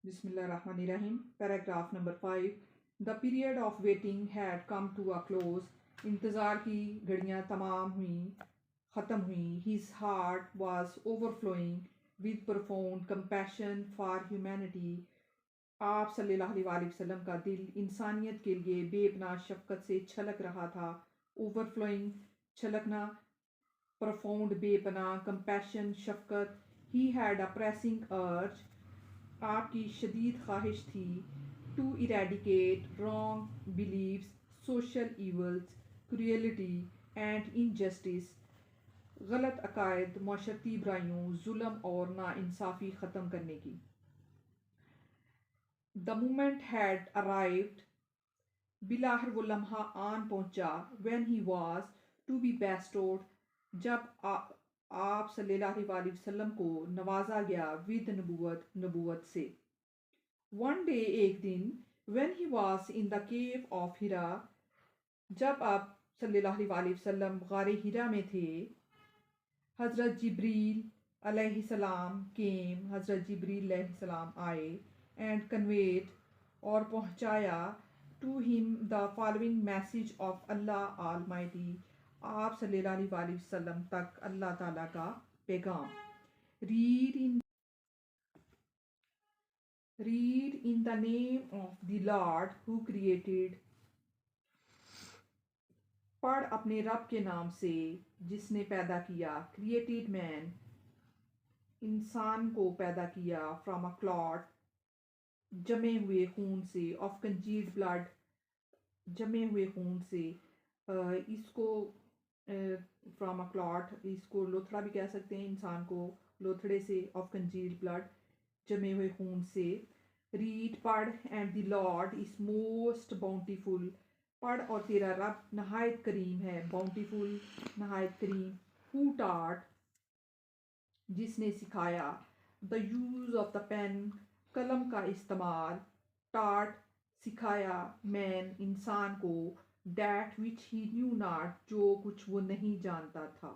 Bismillahirrahmanirrahim. Paragraph number 5. The period of waiting had come to a close. इंतज़ार की घड़ियाँ तमाम हुईं, ख़त्म हुईं. His heart was overflowing with profound compassion for humanity. आप सल्लल्लाहु अलैहि वसल्लम का दिल इंसानियत के लिए बेपनाह शफ़क़त से छलक रहा था. Overflowing छलकना, profound Bepanah, compassion शफ़क़त. He had a pressing urge, आपकी शदीद ख्वाहिश थी, to eradicate wrong beliefs, social evils, cruelty and injustice, गलत अकायद, माशरती बुराइयों, जुल्म और नाइंसाफ़ी ख़त्म करने की. The moment had arrived, बिलाहर वो लम्हा आन पहुंचा, when he was to be bestowed, जब आप सल्लल्लाहु अलैहि वसल्लम को नवाजा गया विद नबूवत से. One day, एक दिन, when he was in the cave of Hira, जब आप सल्लल्लाहु अलैहि वसल्लम गारे हिरा में थे, हज़रत जिब्रील अलैहिस्सलाम came, हज़रत जिब्रील अलैहिस्सलाम आए, and conveyed और पहुंचाया to him the following message of Allah Almighty, आप सल्लल्लाहु अलैहि वसल्लम तक अल्लाह ताला का पैगाम. Read in the name of the Lord who created, पढ़ अपने रब के नाम से जिसने पैदा किया. Created man, इंसान को पैदा किया. From a clot, जमे हुए खून से. Of congealed blood, जमे हुए खून से. इसको फ्रॉम अ क्लॉट, इसको लोथड़ा भी कह सकते हैं, इंसान को लोथड़े से. ऑफ कंजील्ड ब्लड, जमे हुए खून से. रीड पढ़, and the Lord is most bountiful, पढ़ और तेरा रब नहायत करीम है. बाउंटीफुल, नहायत करीम. हु टाट, जिसने सिखाया. The use of the pen, कलम का इस्तेमाल. टाट, सिखाया. मैन, इंसान को. That which he knew not, जो कुछ वो नहीं जानता था.